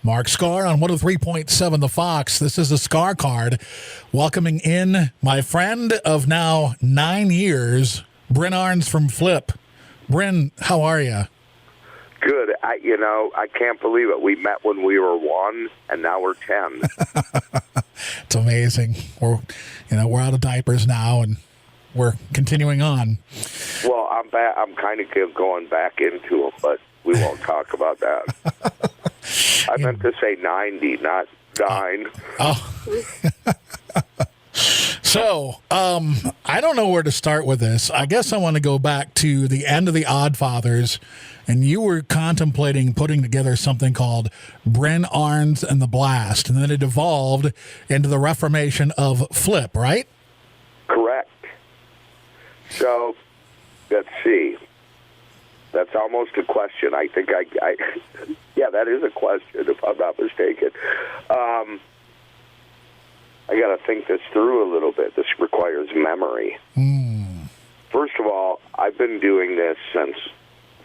Mark Skaar on 103.7 The Fox. This is the Skaar Card, welcoming in my friend of now 9 years, Brynn Arens from Flipp. Brynn, how are you? Good. I can't believe it. We met when we were 1, and now we're 10. It's amazing. We're out of diapers now, and we're continuing on. Well, I'm kind of going back into them, but we won't talk about that. I meant to say 90, not 9. So, I don't know where to start with this. I guess I want to go back to the end of the Oddfathers, and you were contemplating putting together something called Brynn Arens and the Blast, and then it evolved into the reformation of Flipp, right? Correct. So, let's see. That's almost a question. I think yeah, that is a question, if I'm not mistaken. I got to think this through a little bit. This requires memory. First of all, I've been doing this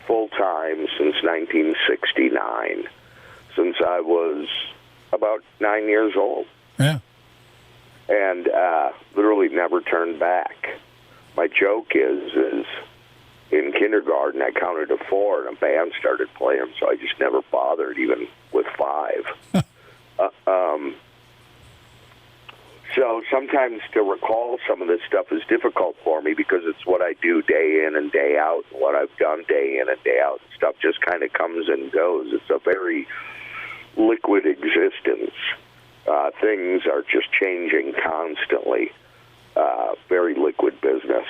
full-time since 1969, since I was about 9 years old. Yeah. And literally never turned back. My joke is in kindergarten, I counted to 4, and a band started playing, so I just never bothered, even with 5. So sometimes to recall some of this stuff is difficult for me because it's what I do day in and day out, and what I've done day in and day out. Stuff just kind of comes and goes. It's a very liquid existence. Things are just changing constantly. Very liquid business.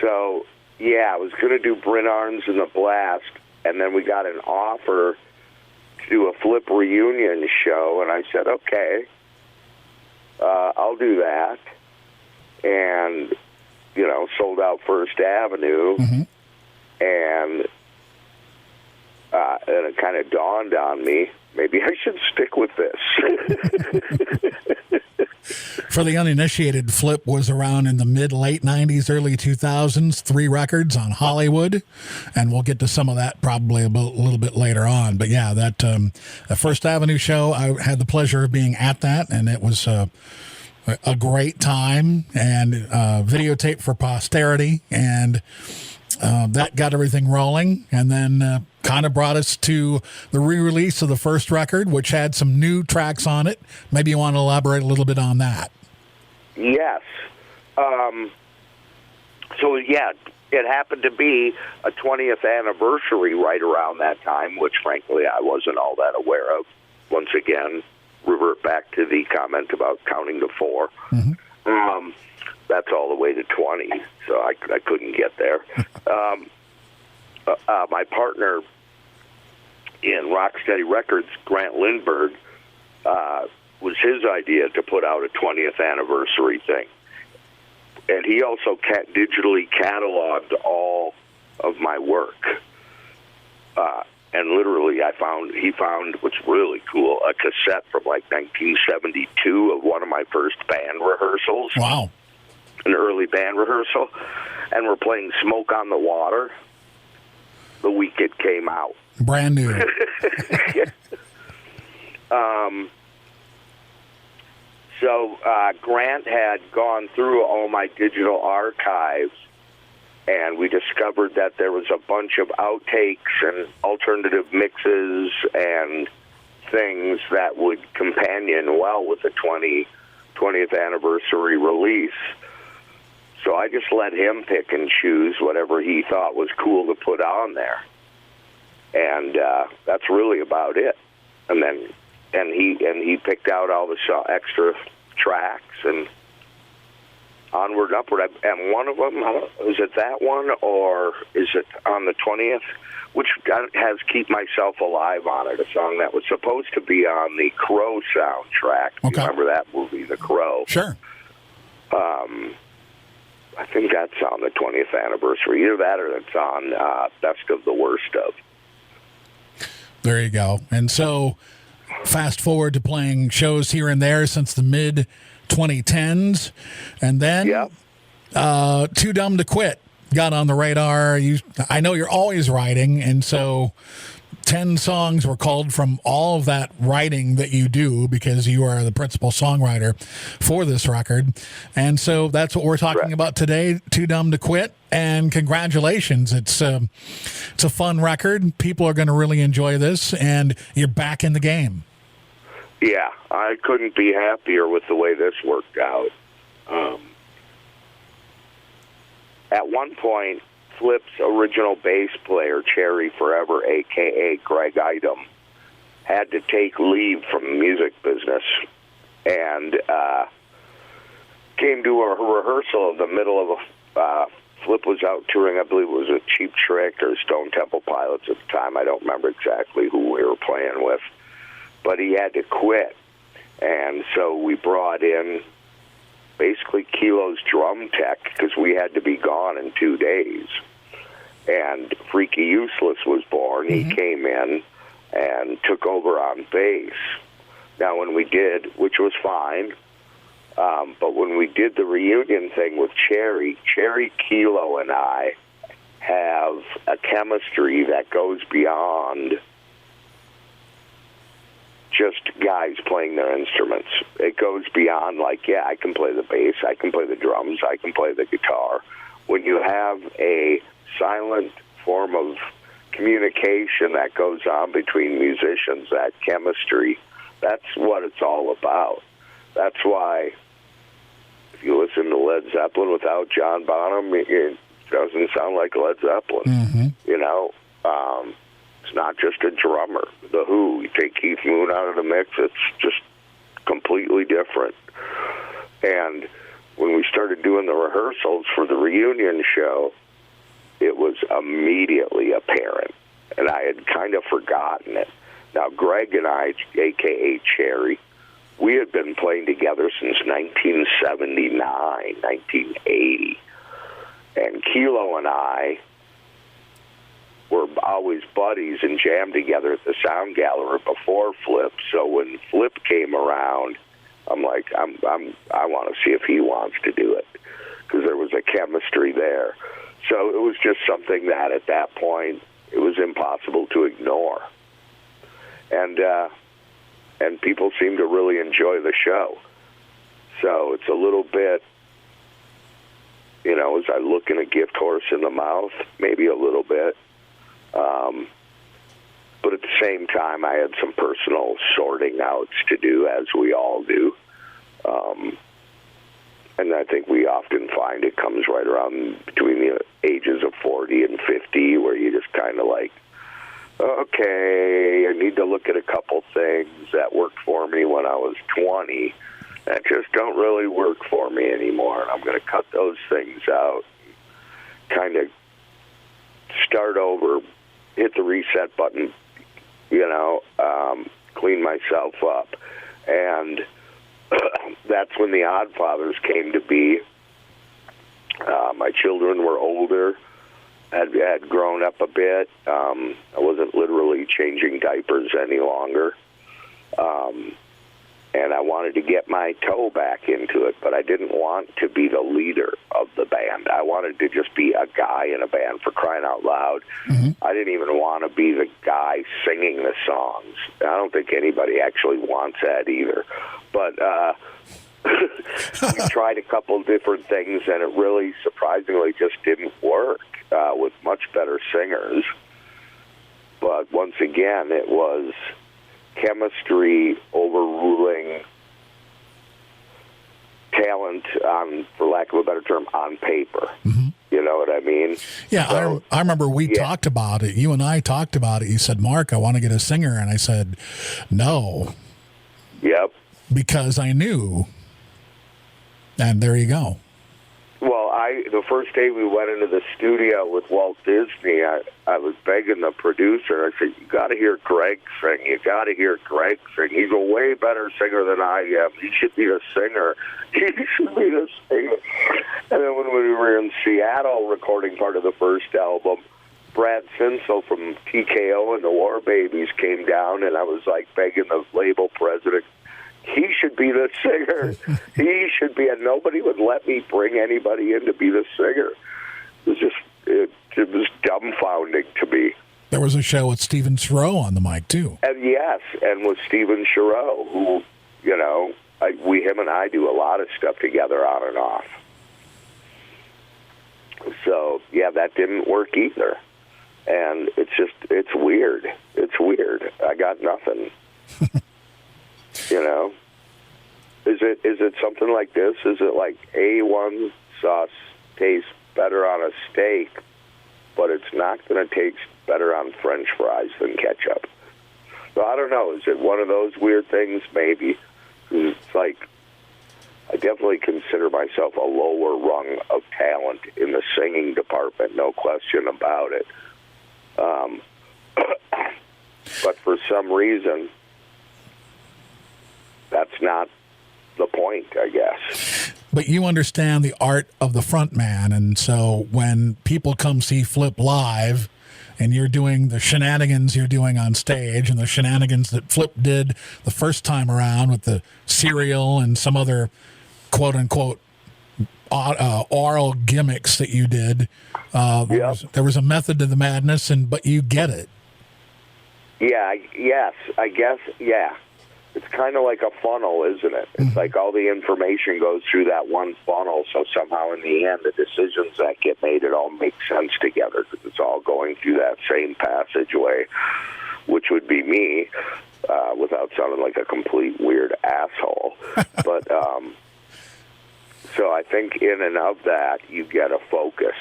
So, yeah, I was going to do Brynn Arens and the Blast, and then we got an offer to do a Flipp reunion show, and I said, okay, I'll do that. And, sold out First Avenue, and it kind of dawned on me, maybe I should stick with this. For the uninitiated, Flipp was around in the mid-late 90s, early 2000s, 3 records on Hollywood, and we'll get to some of that probably a little bit later on. But yeah, that the First Avenue show, I had the pleasure of being at that, and it was a great time, and videotape for posterity, and that got everything rolling, and then kind of brought us to the re-release of the first record, which had some new tracks on it. Maybe you want to elaborate a little bit on that. Yes. So, yeah, it happened to be a 20th anniversary right around that time, which, frankly, I wasn't all that aware of. Once again, revert back to the comment about counting to 4. That's all the way to 20, so I couldn't get there. My partner in Rocksteady Records, Grant Lindbergh, was his idea to put out a 20th anniversary thing. And he also digitally cataloged all of my work. And literally, he found what's really cool, a cassette from like 1972 of one of my first band rehearsals. Wow. An early band rehearsal. And we're playing Smoke on the Water the week it came out. Brand new. So Grant had gone through all my digital archives, and we discovered that there was a bunch of outtakes and alternative mixes and things that would companion well with the 20th anniversary release. So I just let him pick and choose whatever he thought was cool to put on there. And that's really about it. And he picked out all the extra tracks and onward and upward. And one of them, is it that one or is it on the 20th? Which has Keep Myself Alive on it, a song that was supposed to be on the Crow soundtrack. Okay. You remember that movie, The Crow? Sure. I think that's on the 20th anniversary. Either that or it's on Best of the Worst of. There you go. And so fast forward to playing shows here and there since the mid-2010s. And then Too Dumb to Quit got on the radar. I know you're always writing, and so 10 songs were culled from all of that writing that you do because you are the principal songwriter for this record. And so that's what we're talking about today, Too Dumb to Quit. And congratulations. It's a fun record. People are going to really enjoy this, and you're back in the game. Yeah, I couldn't be happier with the way this worked out. At one point, Flipp's original bass player, Cherry Forever, a.k.a. Greg Item, had to take leave from the music business and came to a rehearsal in the middle of Flipp was out touring. I believe it was a Cheap Trick or Stone Temple Pilots at the time. I don't remember exactly who we were playing with. But he had to quit. And so we brought in basically Kilo's drum tech because we had to be gone in 2 days. And Freaky Useless was born. He came in and took over on bass. Now, when we did, which was fine, but when we did the reunion thing with Cherry, Kilo, and I have a chemistry that goes beyond just guys playing their instruments. It goes beyond, like, yeah, I can play the bass, I can play the drums, I can play the guitar. When you have a silent form of communication that goes on between musicians, that chemistry, that's what it's all about. That's why if you listen to Led Zeppelin without John Bonham, it doesn't sound like Led Zeppelin. You know, it's not just a drummer. The Who, you take Keith Moon out of the mix, it's just completely different. And when we started doing the rehearsals for the reunion show, it was immediately apparent, and I had kind of forgotten it. Now, Greg and I, a.k.a. Cherry, we had been playing together since 1979, 1980. And Kilo and I were always buddies and jammed together at the Sound Gallery before Flipp. So when Flipp came around, I'm like, I want to see if he wants to do it, because there was a chemistry there. So it was just something that at that point it was impossible to ignore. And people seem to really enjoy the show. So it's a little bit, you know, as I look in a gift horse in the mouth, maybe a little bit. But at the same time, I had some personal sorting outs to do, as we all do. And I think we often find it comes right around between the ages of 40 and 50, where you just kind of like, okay, I need to look at a couple things that worked for me when I was 20 that just don't really work for me anymore. And I'm going to cut those things out, kind of start over, hit the reset button, you know, clean myself up. And that's when the Oddfathers came to be. My children were older, had grown up a bit. I wasn't literally changing diapers any longer. And I wanted to get my toe back into it, but I didn't want to be the leader of the band. I wanted to just be a guy in a band, for crying out loud. I didn't even want to be the guy singing the songs. I don't think anybody actually wants that either. But we tried a couple different things, and it really, surprisingly, just didn't work with much better singers. But once again, it was chemistry overruling talent, for lack of a better term, on paper. You know what I mean? Yeah, so, I remember we talked about it. You and I talked about it. You said, Mark, I want to get a singer. And I said, no. Yep. Because I knew. And there you go. Well, the first day we went into the studio with Walt Disney, I was begging the producer. I said, you got to hear Greg sing. You got to hear Greg sing. He's a way better singer than I am. He should be a singer. He should be a singer. And then when we were in Seattle recording part of the first album, Brad Sinsel from TKO and the War Babies came down, and I was like begging the label president, he should be the singer. He should be, and nobody would let me bring anybody in to be the singer. It was just, it was dumbfounding to me. There was a show with Stephen Srow on the mic, too. And yes, and with Stephen Srow, who, you know, him and I do a lot of stuff together on and off. So, yeah, that didn't work either. And it's weird. It's weird. I got nothing. You know? Is it something like this? Is it like A1 sauce tastes better on a steak, but it's not going to taste better on French fries than ketchup? So I don't know. Is it one of those weird things? Maybe. It's like, I definitely consider myself a lower rung of talent in the singing department, no question about it. But for some reason, that's not the point, I guess. But you understand the art of the frontman, and so when people come see Flipp live, and you're doing the shenanigans you're doing on stage, and the shenanigans that Flipp did the first time around with the cereal and some other quote-unquote oral gimmicks that you did, there was a method to the madness, but you get it. Yeah, yes, I guess, yeah. It's kind of like a funnel, isn't it? It's like all the information goes through that one funnel, so somehow in the end, the decisions that get made, it all makes sense together because it's all going through that same passageway, which would be me, without sounding like a complete weird asshole. But so I think in and of that, you get a focus.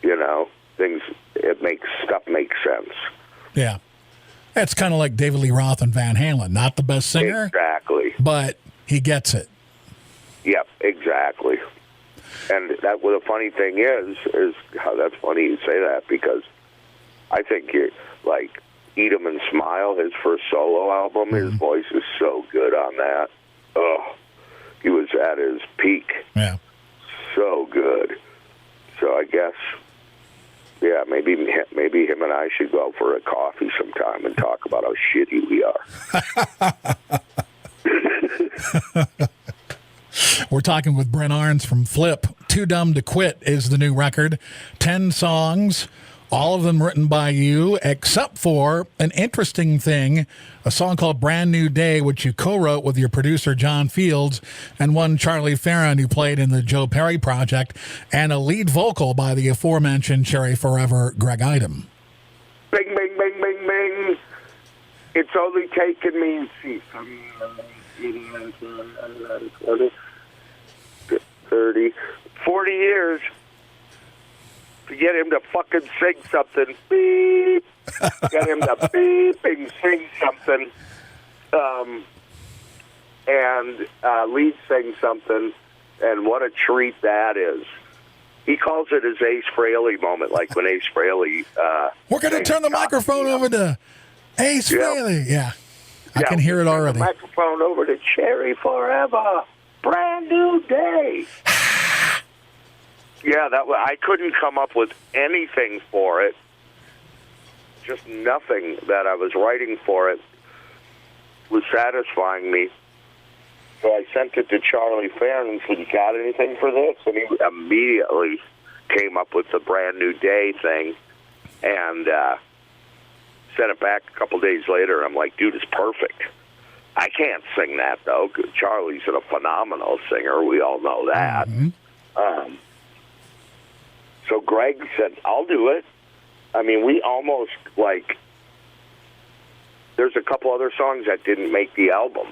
You know, stuff makes sense. Yeah. It's kind of like David Lee Roth and Van Halen. Not the best singer. Exactly. But he gets it. Yep, exactly. And the funny thing is how that's funny you say that, because I think like Eat 'Em and Smile, his first solo album, his voice is so good on that. Oh, he was at his peak. Yeah. So good. So I guess, yeah, maybe him and I should go for a coffee sometime and talk about how shitty we are. We're talking with Brynn Arens from Flipp. Too Dumb to Quit is the new record. 10 songs, all of them written by you, except for an interesting thing, a song called Brand New Day, which you co-wrote with your producer, John Fields, and one Charlie Farron, who played in the Joe Perry Project, and a lead vocal by the aforementioned Cherry Forever Greg Idem. Bing, bing, bing, bing, bing. It's only taken me, 40 years to get him to fucking sing something. Beep. Get him to beep and sing something. And lead sing something. And what a treat that is. He calls it his Ace Frehley moment, like when Ace Frehley... We're going to turn the microphone over to Ace Frehley. Yeah. I can hear it already. The microphone over to Cherry Forever. Brand New Day. Yeah, I couldn't come up with anything for it. Just nothing that I was writing for it was satisfying me. So I sent it to Charlie Farron and said, "You got anything for this?" And he immediately came up with the Brand New Day thing and sent it back a couple days later. I'm like, dude, it's perfect. I can't sing that, though, because Charlie's a phenomenal singer. We all know that. Mm-hmm. So Greg said, I'll do it. I mean, we almost, there's a couple other songs that didn't make the album,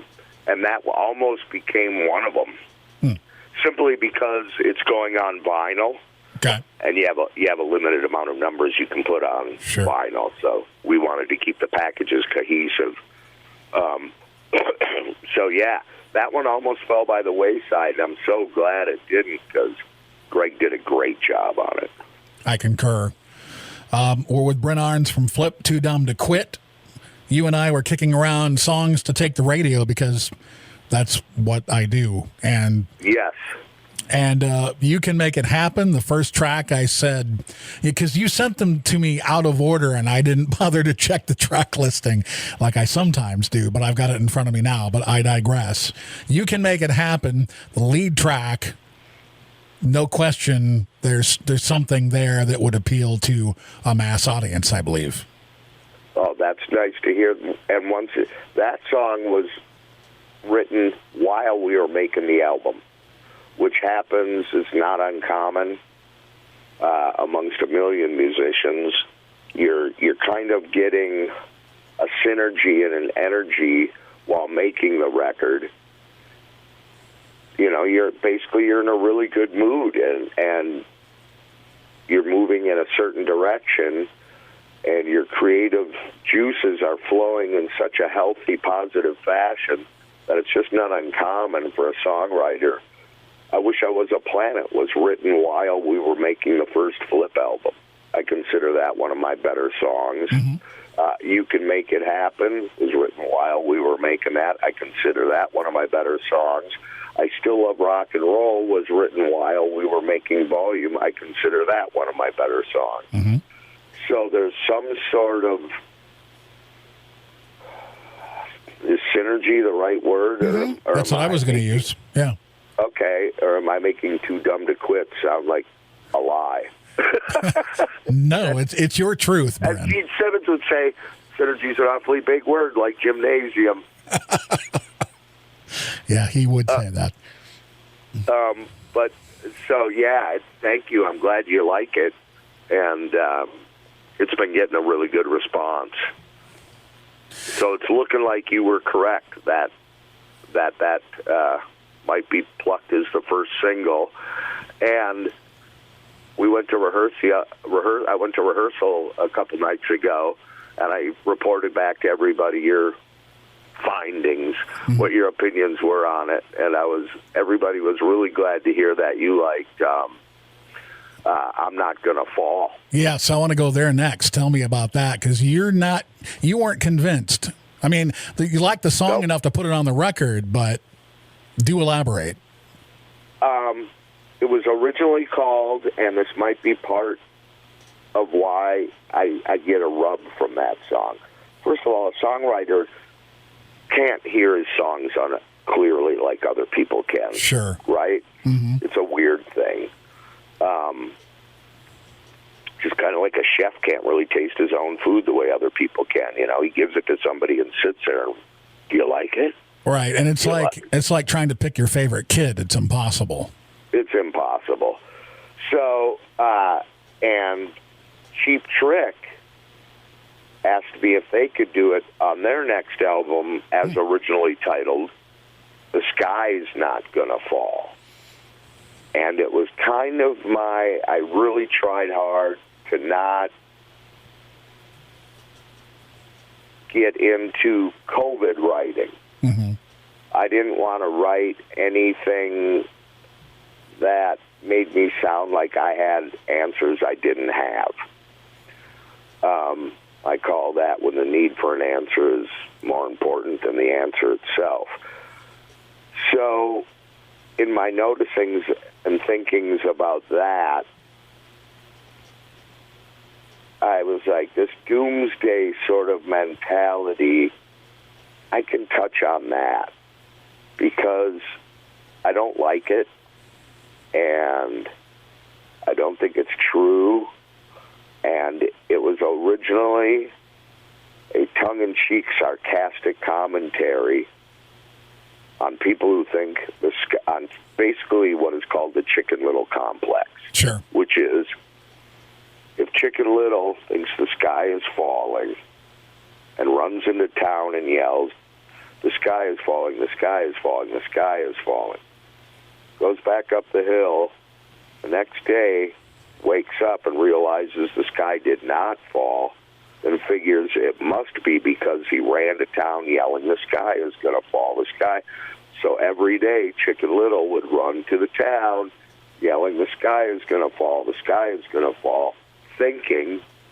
and that almost became one of them, simply because it's going on vinyl. Okay. And you have a limited amount of numbers you can put on vinyl, so we wanted to keep the packages cohesive. So, yeah, that one almost fell by the wayside, and I'm so glad it didn't, because Greg did a great job on it. I concur. We're with Brynn Arens from Flipp, Too Dumb to Quit. You and I were kicking around songs to take the radio because that's what I do. And yes. And You Can Make It Happen, the first track, I said, because you sent them to me out of order and I didn't bother to check the track listing like I sometimes do, but I've got it in front of me now, but I digress. You Can Make It Happen, the lead track, no question, there's something there that would appeal to a mass audience, I believe. that's nice to hear. And that song was written while we were making the album, which happens is not uncommon amongst a million musicians. You're kind of getting a synergy and an energy while making the record. You know, you're in a really good mood, and you're moving in a certain direction, and your creative juices are flowing in such a healthy, positive fashion that it's just not uncommon for a songwriter. I Wish I Was a Planet was written while we were making the first Flipp album. I consider that one of my better songs. Mm-hmm. You Can Make It Happen was written while we were making that. I consider that one of my better songs. I Still Love Rock and Roll was written while we were making Volume. I consider that one of my better songs. Mm-hmm. So there's some sort of, is synergy the right word? Mm-hmm. Or that's what I was going to use. Yeah. Okay. Or am I making Too Dumb to Quit sound like a lie? No, it's your truth, Brynn. As Gene Simmons would say, synergy's an awfully big word, like gymnasium. Yeah, he would say that. But so yeah, thank you. I'm glad you like it, and it's been getting a really good response. So it's looking like you were correct that might be plucked as the first single, and we went to I went to rehearsal a couple nights ago, and I reported back to everybody your findings, what your opinions were on it, and everybody was really glad to hear that you liked I'm Not Gonna Fall. Yeah, so I want to go there next. Tell me about that, because you weren't convinced. I mean, you like the song enough to put it on the record, but do elaborate. It was originally called, and this might be part of why I get a rub from that song. First of all, a songwriter can't hear his songs on it clearly like other people can. Sure. Right? Mm-hmm. It's a weird thing. Just kind of like a chef can't really taste his own food the way other people can. You know, he gives it to somebody and sits there and, do you like it? Right, and it's like trying to pick your favorite kid. It's impossible. It's impossible. So, and Cheap Trick asked me if they could do it on their next album as originally titled The Sky's Not Gonna Fall. And it was kind of I really tried hard to not get into COVID writing. Mm-hmm. I didn't want to write anything that made me sound like I had answers I didn't have. I call that when the need for an answer is more important than the answer itself. So in my noticings and thinkings about that, I was like, this doomsday sort of mentality, I can touch on that because I don't like it, and I don't think it's true, and it was originally a tongue-in-cheek, sarcastic commentary on people who think on basically what is called the Chicken Little complex. Sure. Which is, if Chicken Little thinks the sky is falling and runs into town and yells, the sky is falling, the sky is falling, the sky is falling, goes back up the hill, the next day wakes up and realizes the sky did not fall, and figures it must be because he ran to town yelling, the sky is going to fall, the sky. So every day, Chicken Little would run to the town yelling, the sky is going to fall, the sky is going to fall,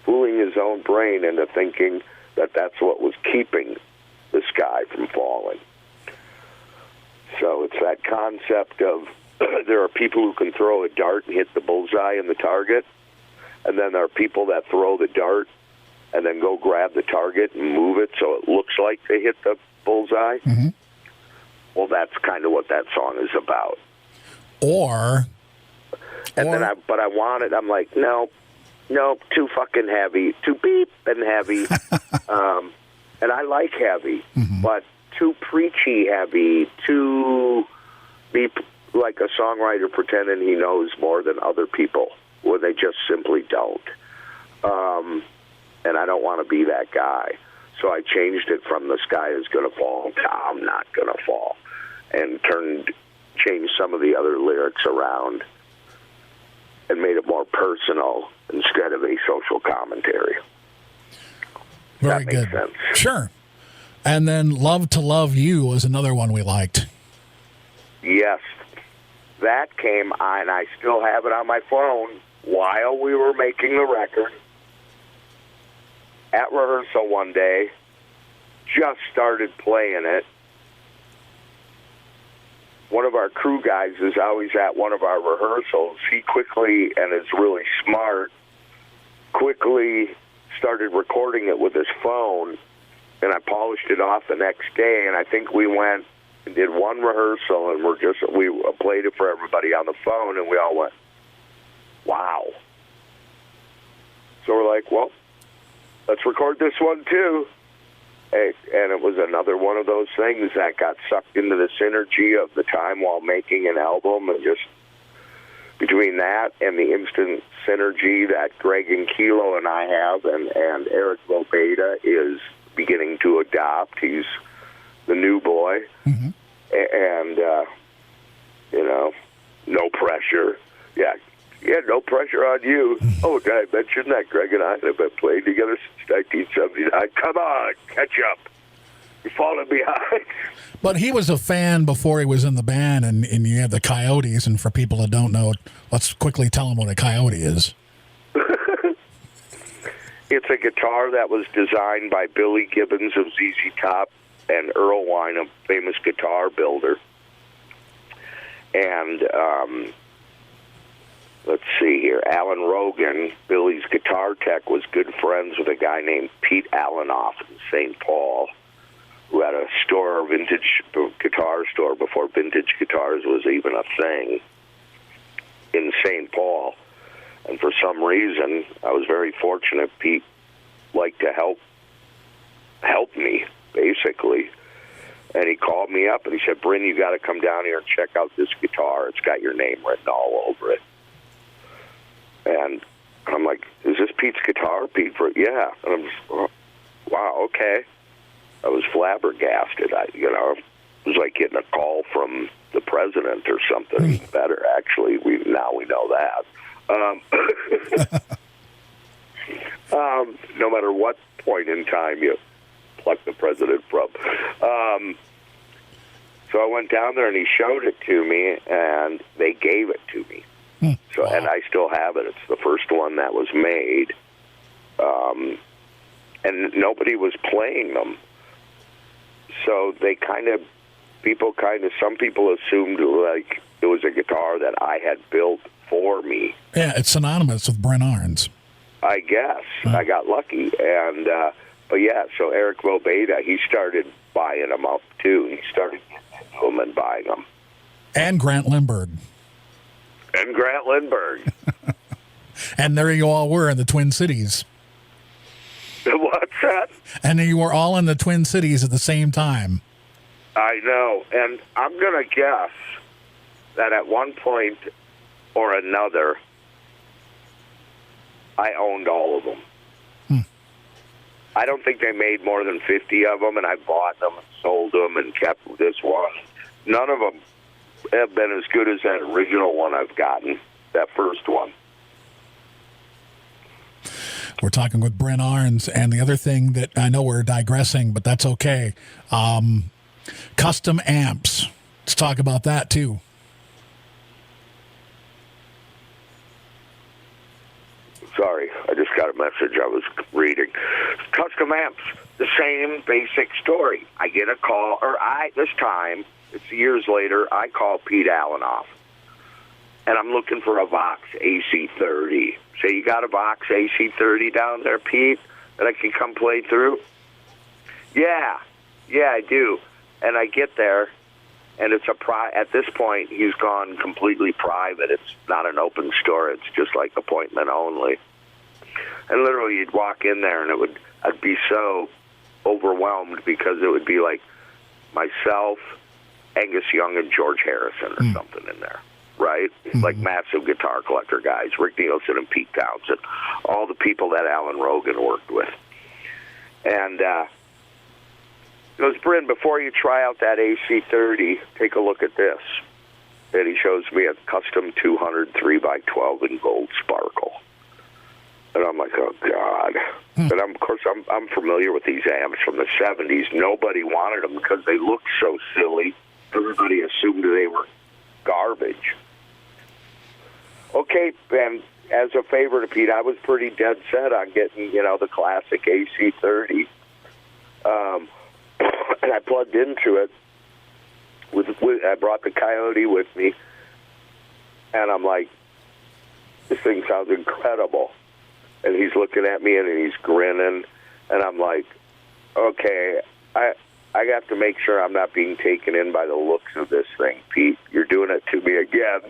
fooling his own brain into thinking that that's what was keeping the sky from falling. So it's that concept of there are people who can throw a dart and hit the bullseye in the target, and then there are people that throw the dart and then go grab the target and move it so it looks like they hit the bullseye. Mm-hmm. Well, that's kind of what that song is about. Or then I wanted, I'm like, no, Nope, too fucking heavy, too beep and heavy. And I like heavy, but too preachy heavy, too be like a songwriter pretending he knows more than other people when they just simply don't. And I don't want to be that guy. So I changed it from "The Sky Is Gonna Fall" to "I'm Not Gonna Fall," and changed some of the other lyrics around and made it more personal instead of a social commentary. Very that good. Makes sense. Sure. And then "Love to Love You" was another one we liked. Yes. That came on, and I still have it on my phone while we were making the record. At rehearsal one day, just started playing it. One of our crew guys is always at one of our rehearsals. He quickly, and is really smart, quickly started recording it with his phone, and I polished it off the next day, and I think we went and did one rehearsal, and we played it for everybody on the phone, and we all went, wow. So we're like, well, let's record this one too. And it was another one of those things that got sucked into the synergy of the time while making an album, and just between that and the instant synergy that Greg and Kilo and I have, and Eric Lobeda is beginning to adopt. He's the new boy. Mm-hmm. And, no pressure. Yeah, no pressure on you. Oh, did I mention that Greg and I have been playing together since 1979? Come on, catch up. You're falling behind. But he was a fan before he was in the band, and you had the Coyotes, and for people that don't know, let's quickly tell them what a Coyote is. It's a guitar that was designed by Billy Gibbons of ZZ Top and Earl Wine, a famous guitar builder. And, let's see here. Alan Rogan, Billy's guitar tech, was good friends with a guy named Pete Allenoff in St. Paul, who had a vintage guitar store before vintage guitars was even a thing in St. Paul. And for some reason, I was very fortunate. Pete liked to help me, basically. And he called me up and he said, Brynn, you got to come down here and check out this guitar. It's got your name written all over it. And I'm like, is this Pete's guitar? Pete, yeah. And I'm just, wow, okay. I was flabbergasted. It was like getting a call from the president or something. Better, actually. Now we know that. No matter what point in time you pluck the president from. So I went down there and he showed it to me, and they gave it to me. So, wow. And I still have it. It's the first one that was made. And nobody was playing them. So some people assumed like it was a guitar that I had built for me. Yeah, it's synonymous with Brynn Arens. I guess. I got lucky. And, but yeah, so Eric Lobeda, he started buying them up too. He started getting into them and buying them. And Grant Lindbergh. And there you all were in the Twin Cities. What's that? And you were all in the Twin Cities at the same time. I know. And I'm going to guess that at one point or another, I owned all of them. I don't think they made more than 50 of them, and I bought them and sold them and kept this one. None of them have been as good as that original one I've gotten, that first one. We're talking with Brynn Arens, and the other thing that I know we're digressing, but that's okay. Kustom amps. Let's talk about that too. Sorry, I just got a message I was reading. Kustom amps, the same basic story. I get a call, this time, it's years later, I call Pete Allenoff. And I'm looking for a Vox AC30. Say, you got a Vox AC30 down there, Pete, that I can come play through? Yeah, I do. And I get there, and it's at this point, he's gone completely private. It's not an open store. It's just like appointment only. And literally, you'd walk in there, and I'd be so overwhelmed because it would be like myself, Angus Young, and George Harrison or something in there, right? Like massive guitar collector guys, Rick Nielsen and Pete Townsend, all the people that Alan Rogan worked with. And he goes, Brynn, before you try out that AC-30, take a look at this. And he shows me a Kustom 200 3x12 in gold sparkle. And I'm like, oh, God. And of course, I'm familiar with these amps from the 70s. Nobody wanted them because they looked so silly. Everybody assumed they were garbage. Okay, and as a favor to Pete, I was pretty dead set on getting, the classic AC-30. And I plugged into it. I brought the Coyote with me, and I'm like, this thing sounds incredible. And he's looking at me, and he's grinning, and I'm like, okay, I have to make sure I'm not being taken in by the looks of this thing, Pete. You're doing it to me again.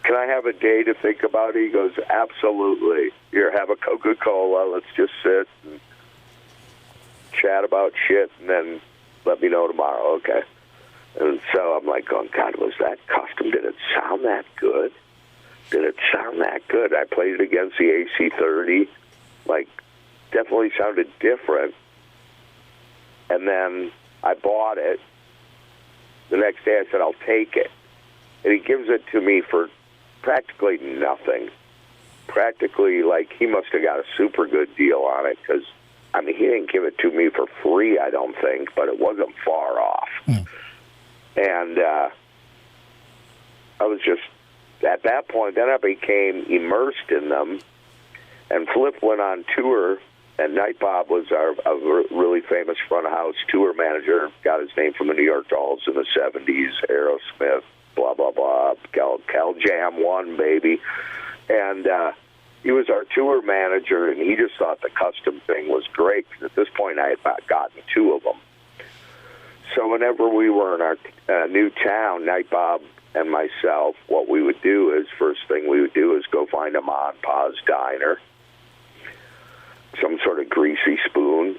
Can I have a day to think about it? He goes, absolutely. Here, have a Coca-Cola. Let's just sit and chat about shit, and then let me know tomorrow, okay? And so I'm like, oh, God, was that Kustom? Did it sound that good? I played it against the AC-30. Like, definitely sounded different. And then I bought it. The next day I said, I'll take it. And he gives it to me for practically nothing. Practically, like, he must have got a super good deal on it because, he didn't give it to me for free, I don't think, but it wasn't far off. And I was just, at that point, then I became immersed in them. And Flipp went on tour, and Night Bob was a really famous front of house tour manager. Got his name from the New York Dolls in the 70s, Aerosmith, blah, blah, blah. Cal Jam 1, baby. And he was our tour manager, and he just thought the Kustom thing was great. Because at this point, I had about gotten 2 of them. So whenever we were in our new town, Night Bob and myself, what we would do is, first thing we would do is go find a Ma and Pa's diner, some sort of greasy spoon,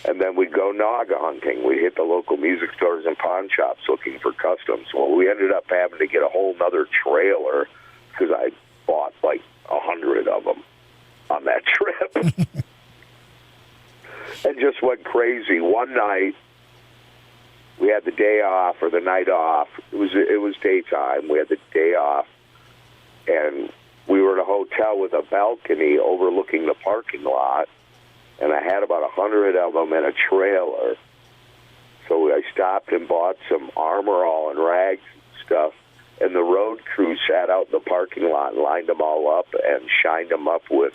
and then we'd go naga hunting. We'd hit the local music stores and pawn shops looking for Kustoms. Well, we ended up having to get a whole nother trailer because I bought like 100 of them on that trip. And just went crazy. One night, we had the day off or the night off. It was daytime. We had the day off, and we were in a hotel with a balcony overlooking the parking lot, and I had about 100 of them in a trailer. So I stopped and bought some Armor All and rags and stuff, and the road crew sat out in the parking lot and lined them all up and shined them up with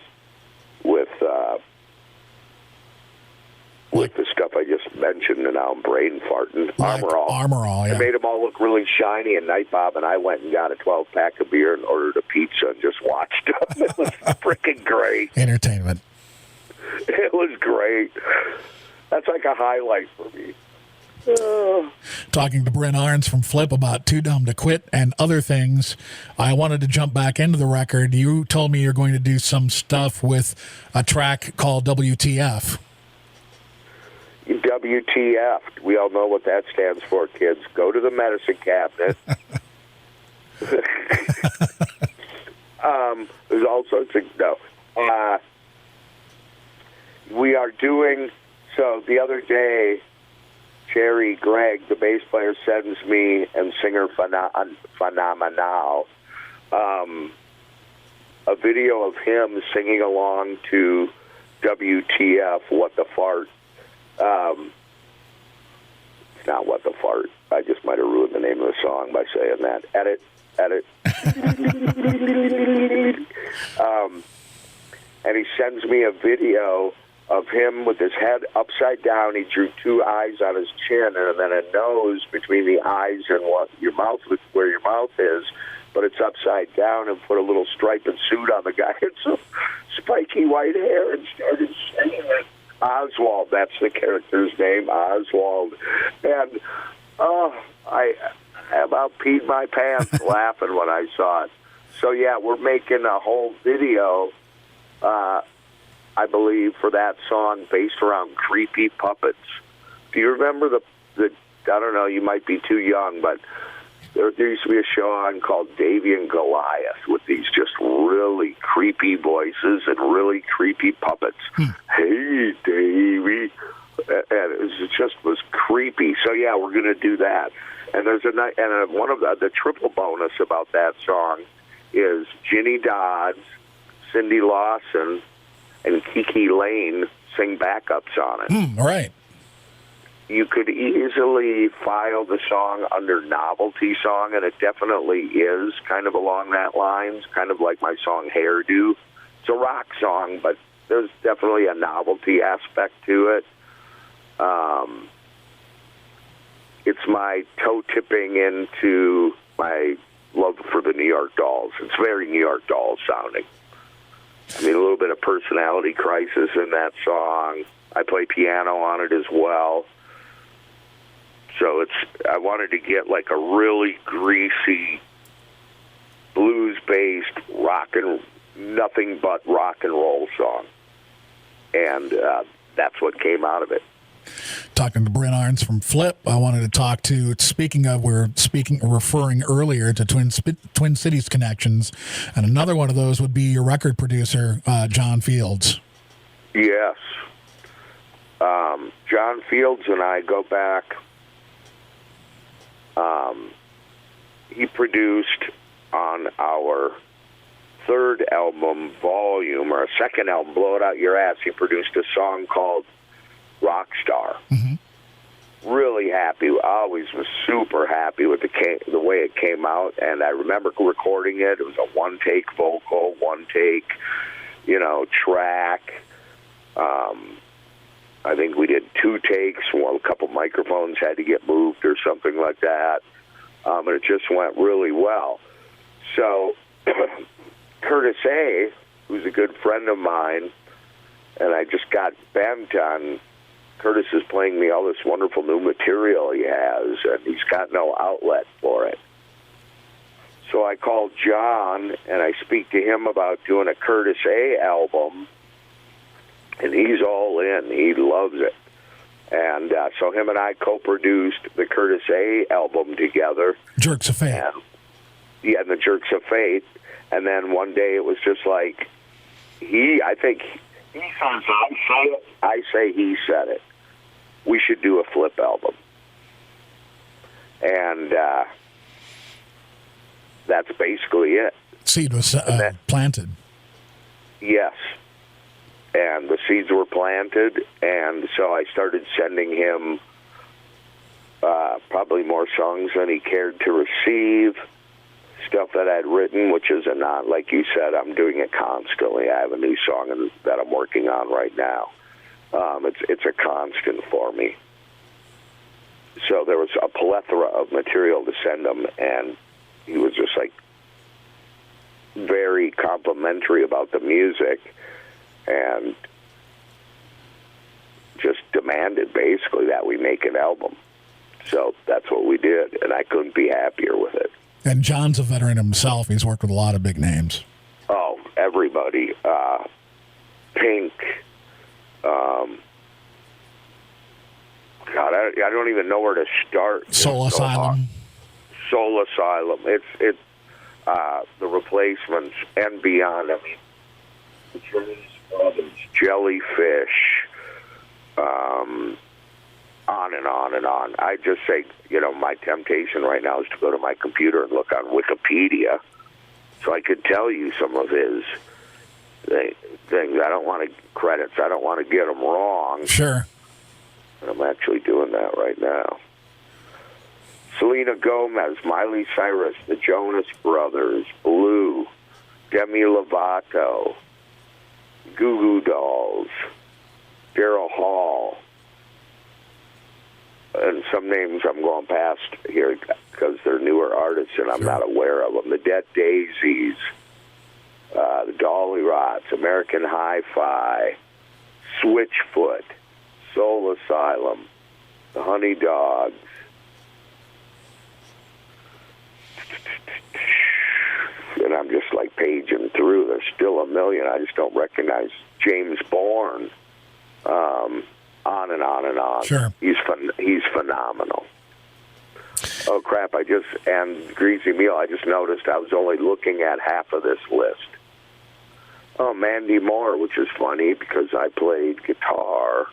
the stuff I just mentioned, and now I'm brain farting. Armor All, yeah. I made them all look really shiny, and Night Bob and I went and got a 12-pack of beer and ordered a pizza and just watched them. It was freaking great. Entertainment. It was great. That's like a highlight for me. Talking to Brynn Arens from Flipp about Too Dumb to Quit and other things, I wanted to jump back into the record. You told me you're going to do some stuff with a track called W.T.F. W.T.F. We all know what that stands for, kids. Go to the medicine cabinet. There's all sorts of... No. We are doing... So the other day, Jerry Gregg, the bass player, sends me, and singer Phenomenal, a video of him singing along to W.T.F., What the Fart. It's not What the Fart. I just might have ruined the name of the song by saying that. Edit. And he sends me a video of him with his head upside down. He drew 2 eyes on his chin and then a nose between the eyes and where your mouth is, but it's upside down, and put a little striped suit on the guy and some spiky white hair and started singing it. Oswald, that's the character's name, Oswald. And I about peed my pants laughing when I saw it. So yeah, we're making a whole video I believe, for that song based around creepy puppets. Do you remember the I don't know, you might be too young, but there used to be a show on called Davy and Goliath with these just really creepy voices and really creepy puppets. Hey, Davy. And it just was creepy. So, yeah, we're going to do that. And there's one of the triple bonus about that song is Ginny Dodds, Cindy Lawson, and Kiki Lane sing backups on it. Right. You could easily file the song under novelty song, and it definitely is kind of along that lines, kind of like my song Hairdo. It's a rock song, but there's definitely a novelty aspect to it. It's my toe-tipping into my love for the New York Dolls. It's very New York Dolls sounding. I mean, a little bit of personality crisis in that song. I play piano on it as well. So I wanted to get like a really greasy, blues-based nothing but rock and roll song. And that's what came out of it. Talking to Brynn Arens from Flipp, I wanted to talk to, referring earlier to Twin Cities connections, and another one of those would be your record producer, John Fields. Yes. John Fields and I go back. He produced on our third album, Volume, or a second album, Blow It Out Your Ass. He produced a song called Rockstar. Really happy. I always was super happy with the way it came out, and I remember recording it. It was a one-take vocal, one-take, track. I think we did 2 takes. A couple microphones had to get moved or something like that, and it just went really well. So Curtis A., who's a good friend of mine, and I just got bent on Curtis is playing me all this wonderful new material he has, and he's got no outlet for it. So I called John, and I speak to him about doing a Curtis A. album, and he's all in. He loves it. And so him and I co-produced the Curtis A. album together. Jerks of Fate. And the Jerks of Fate. And then one day it was just like, I think he says I say he said it. We should do a Flipp album. And that's basically it. Seed was planted. Yes. And the seeds were planted, and so I started sending him probably more songs than he cared to receive, stuff that I'd written, which is like you said, I'm doing it constantly. I have a new song that I'm working on right now. It's a constant for me. So there was a plethora of material to send him, and he was just like very complimentary about the music and just demanded basically that we make an album. So that's what we did, and I couldn't be happier with it. And John's a veteran himself. He's worked with a lot of big names. Oh, everybody. Pink. God, I don't even know where to start. Soul Asylum. Soul Asylum. It's the Replacements and beyond. I mean, the Jonas Brothers, Jellyfish, on and on and on. I just say, my temptation right now is to go to my computer and look on Wikipedia so I could tell you some of his things. I don't want to credits. I don't want to get them wrong. Sure. I'm actually doing that right now. Selena Gomez, Miley Cyrus, the Jonas Brothers, Blue, Demi Lovato, Goo Goo Dolls, Daryl Hall, and some names I'm going past here because they're newer artists and I'm not aware of them. The Dead Daisies, the Dolly Rots, American Hi-Fi, Switchfoot, Soul Asylum, the Honey Dogs, and I'm just like paging through. There's still a million. I just don't recognize James Bourne. On and on and on. Sure. He's phenomenal. Oh, crap. And Greasy Meal, I just noticed I was only looking at half of this list. Oh, Mandy Moore, which is funny because I played guitar.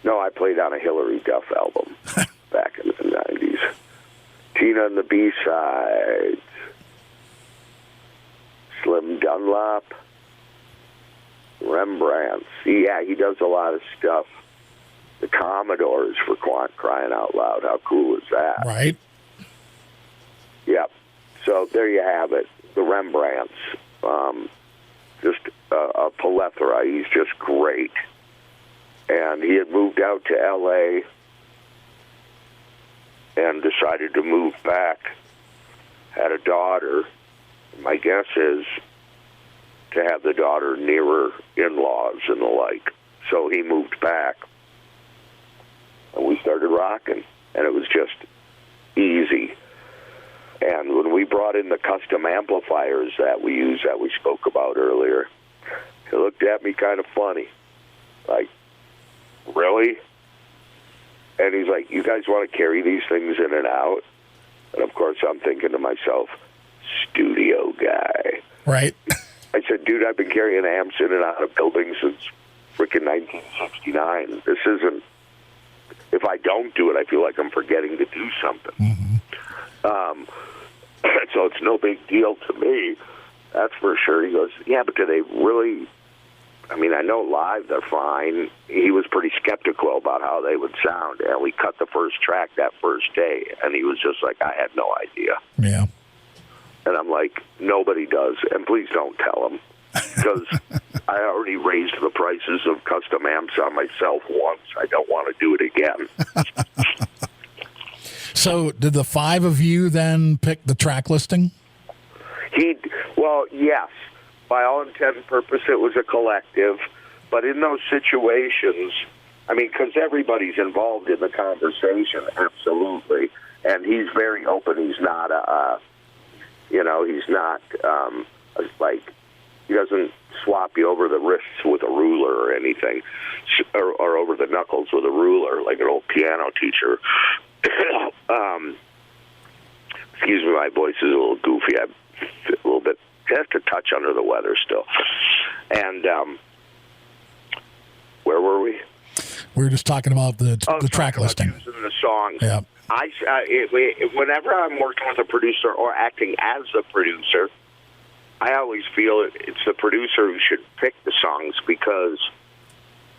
No, I played on a Hillary Duff album back in the 90s. Tina and the B-Sides. Slim Dunlop. Rembrandt. Yeah, he does a lot of stuff. The Commodores, for crying out loud. How cool is that? Right. Yep. So there you have it. The Rembrandts. Just a plethora. He's just great. And he had moved out to L.A. and decided to move back. Had a daughter. My guess is to have the daughter nearer in-laws and the like. So he moved back. And we started rocking. And it was just easy. And when we brought in the custom amplifiers that we use, that we spoke about earlier, he looked at me kind of funny. Like, really? And he's like, you guys want to carry these things in and out? And of course I'm thinking to myself, studio guy. Right. I said, dude, I've been carrying amps in and out of buildings since freaking 1969. This isn't, if I don't do it, I feel like I'm forgetting to do something. Mm-hmm. So it's no big deal to me. That's for sure. He goes, yeah, but do they really, I mean, I know live they're fine. He was pretty skeptical about how they would sound, and we cut the first track that first day, and he was just like, I had no idea. Yeah. And I'm like, nobody does, and please don't tell him, because I already raised the prices of custom amps on myself once. I don't want to do it again. So did the five of you then pick the track listing? Well, yes. By all intent and purpose, it was a collective. But in those situations, I mean, because everybody's involved in the conversation, absolutely. And he's very open. He's not he's not like, he doesn't swap you over the wrists with a ruler or anything, or over the knuckles with a ruler like an old piano teacher. Excuse me, my voice is a little goofy. I'm a little bit, just a touch under the weather still. And where were we? We were just talking about the track listing. Using the songs. Yeah. Whenever I'm working with a producer or acting as a producer, I always feel it's the producer who should pick the songs, because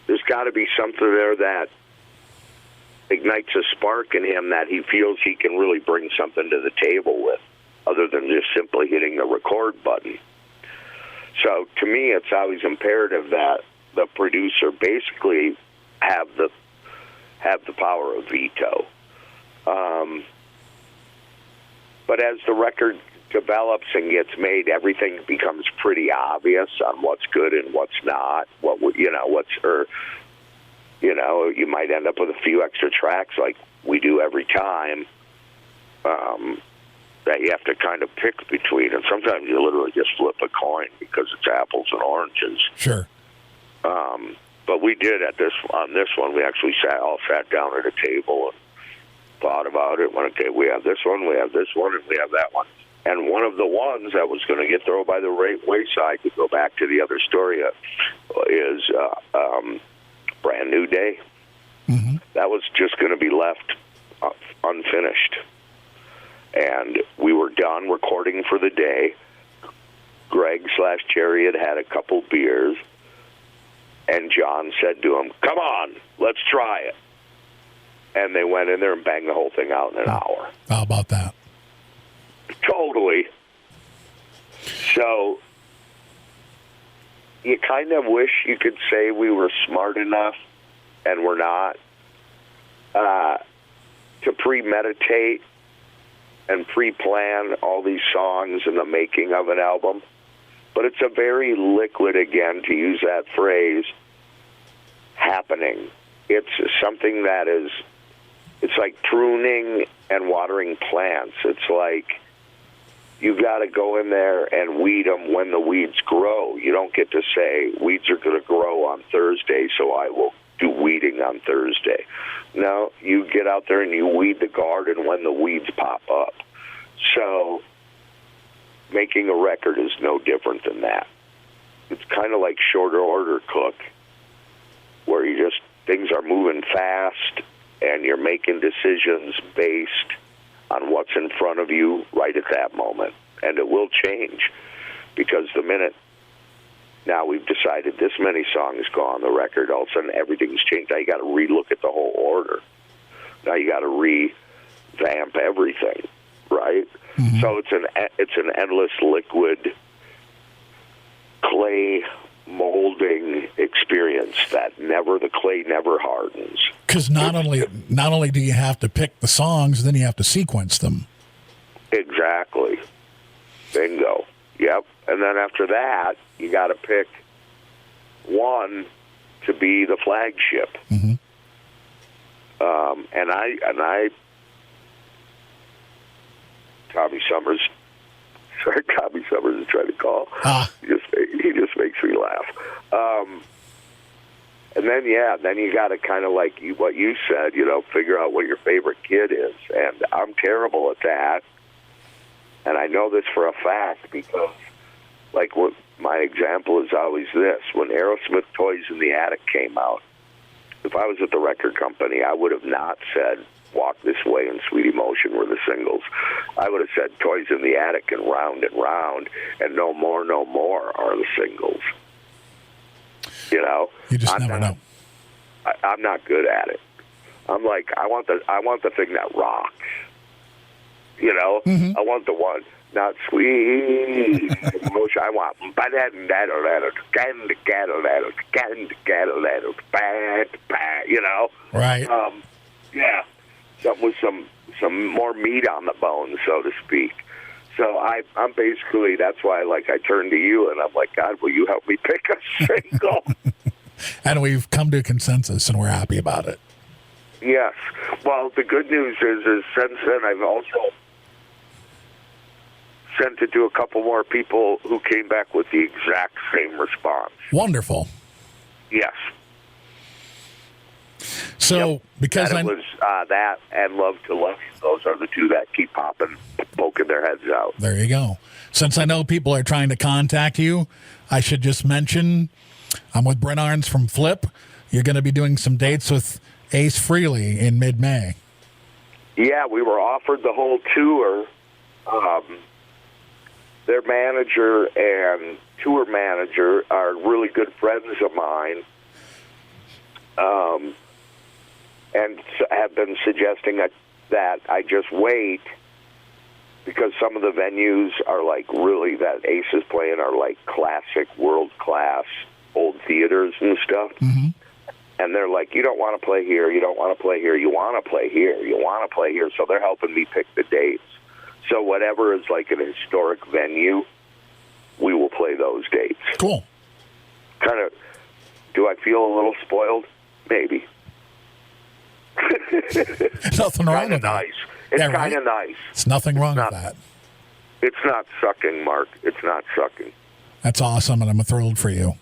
there's got to be something there that ignites a spark in him that he feels he can really bring something to the table with, other than just simply hitting the record button. So to me, it's always imperative that the producer basically have the power of veto. But as the record develops and gets made, everything becomes pretty obvious on what's good and what's not. You might end up with a few extra tracks like we do every time, that you have to kind of pick between. And sometimes you literally just flip a coin because it's apples and oranges. Sure. But we did on this one. We actually sat down at a table and thought about it. Went, okay, we have this one, we have this one, and we have that one. And one of the ones that was going to get thrown by the wayside, to go back to the other story, is Brand New Day. Mm-hmm. That was just going to be left unfinished. And we were done recording for the day. Greg/Jerry had a couple beers, and John said to him, come on, let's try it. And they went in there and banged the whole thing out in an hour. How about that? Totally. So you kind of wish you could say we were smart enough, and we're not, to premeditate and pre-plan all these songs and the making of an album. But it's a very liquid, again, to use that phrase, happening. It's something that is, it's like pruning and watering plants. It's like you got to go in there and weed them when the weeds grow. You don't get to say, weeds are going to grow on Thursday, so I will do weeding on Thursday. No, you get out there and you weed the garden when the weeds pop up. So making a record is no different than that. It's kind of like shorter order cook, where things are moving fast and you're making decisions based on what's in front of you right at that moment. And it will change, because the minute now we've decided this many songs go on the record, all of a sudden everything's changed. Now you got to relook at the whole order. Now you got to revamp everything, right? Mm-hmm. So it's an endless liquid clay molding experience that the clay never hardens. Because not only do you have to pick the songs, then you have to sequence them. Exactly. Bingo. Yep. And then after that, you got to pick one to be the flagship. Mm-hmm. And I, Tommy Summers is trying to call. He just makes me laugh. And then you got to kind of like what you said, figure out what your favorite kid is. And I'm terrible at that. And I know this for a fact because, like, what my example is always this. When Aerosmith Toys in the Attic came out, if I was at the record company, I would have not said Walk This Way and Sweet Emotion were the singles. I would have said Toys in the Attic and Round, and No More, No More are the singles. You just never know. I'm not good at it. I'm like, I want the thing that rocks. Mm-hmm. I want the one, not sweet emotion. I want right. Yeah, something with some more meat on the bone, so to speak. So I'm basically, that's why I turn to you and I'm like, God, will you help me pick a single? And we've come to a consensus and we're happy about it. Yes. Well, the good news is since then I've also sent it to a couple more people who came back with the exact same response. Wonderful. Yes. So, because it was that and Love to Love You, those are the two that keep poking their heads out. There you go. Since I know people are trying to contact you, I should just mention I'm with Brynn Arens from Flipp. You're going to be doing some dates with Ace Frehley in mid-May. Yeah, we were offered the whole tour. Their manager and tour manager are really good friends of mine, and have been suggesting that I just wait, because some of the venues are really that Ace is playing are classic, world-class old theaters and stuff. Mm-hmm. And they're like, you don't want to play here, you don't want to play here, you want to play here, you want to play here. So they're helping me pick the dates. So whatever is an historic venue, we will play those dates. Cool. Kind of, do I feel a little spoiled? Maybe. Nothing wrong with nice. that. It's kind of nice. It's nothing wrong with that. It's not sucking, Mark. It's not sucking. That's awesome, and I'm thrilled for you.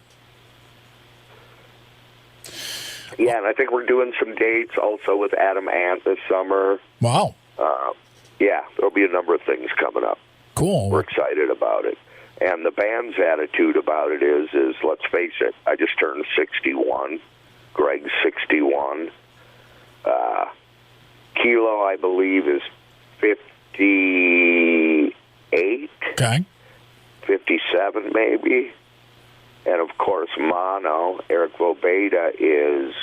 Yeah, and I think we're doing some dates also with Adam Ant this summer. Wow. Yeah, there'll be a number of things coming up. Cool. We're excited about it. And the band's attitude about it is let's face it, I just turned 61. Greg's 61. Kilo, I believe, is 58. Okay. 57, maybe. And, of course, Mono, Eric Vobeda, is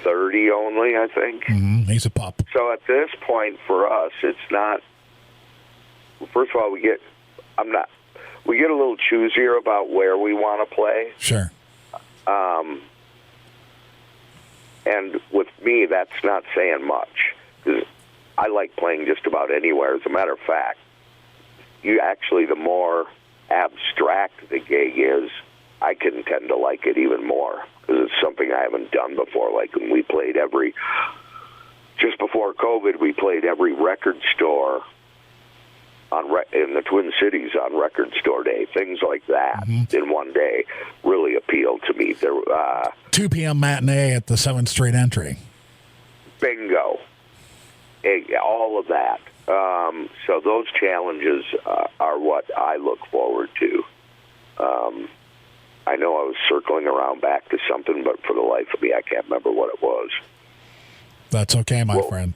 30 only, I think. Mm-hmm. He's a pup. So at this point, for us, it's not... First of all, we get a little choosier about where we want to play. Sure. And with me, that's not saying much, because I like playing just about anywhere. As a matter of fact, the more abstract the gig is, I can tend to like it even more, because it's something I haven't done before. Like when we played just before COVID, we played every record store in the Twin Cities on Record Store Day. Things like that in one day really appealed to me. There, 2 p.m. matinee at the 7th Street entry. Bingo. All of that. So those challenges are what I look forward to. I know I was circling around back to something, but for the life of me, I can't remember what it was. That's okay, my friend.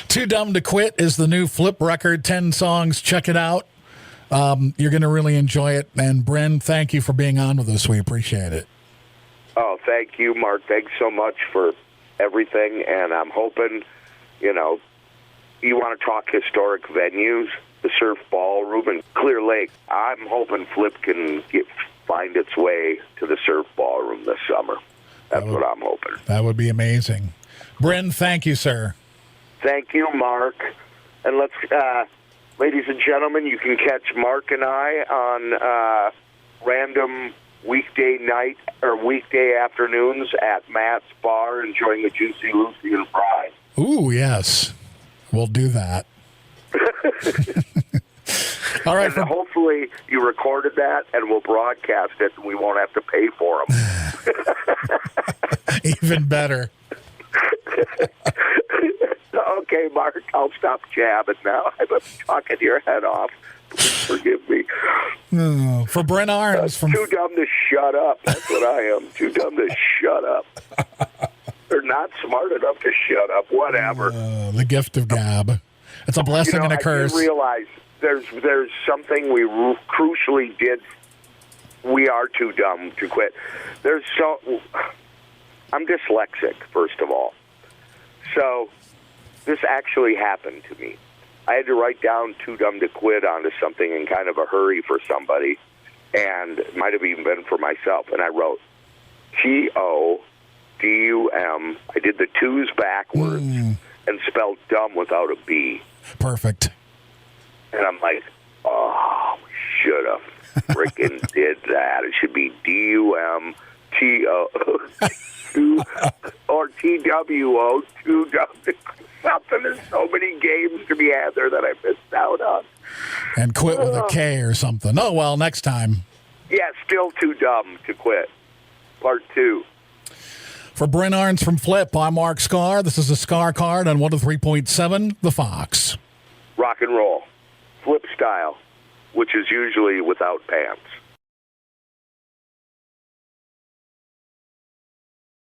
Too Dumb to Quit is the new Flipp record, 10 songs. Check it out. You're going to really enjoy it. And Brynn, thank you for being on with us. We appreciate it. Oh, thank you, Mark. Thanks so much for everything. And I'm hoping, you want to talk historic venues, the Surf Ballroom in Clear Lake. I'm hoping Flipp can find its way to the Surf Ballroom this summer. That's what I'm hoping. That would be amazing. Brynn, thank you, sir. Thank you, Mark. And let's, ladies and gentlemen, you can catch Mark and I on random weekday night or weekday afternoons at Matt's Bar, enjoying a juicy Lucy and fry. Ooh, yes. We'll do that. All right. And hopefully you recorded that and we'll broadcast it and we won't have to pay for them. Even better. Okay, Mark, I'll stop jabbing now. I've been talking your head off. Please forgive me. For Brynn Arens from... Too dumb to shut up. That's what I am. Too dumb to shut up. They're not smart enough to shut up. Whatever. The gift of gab. It's a blessing and a curse. I realize there's something we crucially did. We are too dumb to quit. I'm dyslexic, first of all. So this actually happened to me. I had to write down Too Dumb to Quit onto something in kind of a hurry for somebody, and it might have even been for myself. And I wrote T-O-D-U-M. I did the twos backwards and spelled dumb without a B. Perfect. And I'm like, oh, should have freaking did that. It should be D-U-M-T-O or T-W-O, Too Dumb to Quit. Something. There's so many games to be had there that I missed out on. And quit with a K or something. Oh, well, next time. Yeah, still too dumb to quit. Part 2. For Brynn Arens from Flipp, I'm Mark Skaar. This is the Skaar Card on 103.7 The Fox. Rock and roll. Flipp style, which is usually without pants.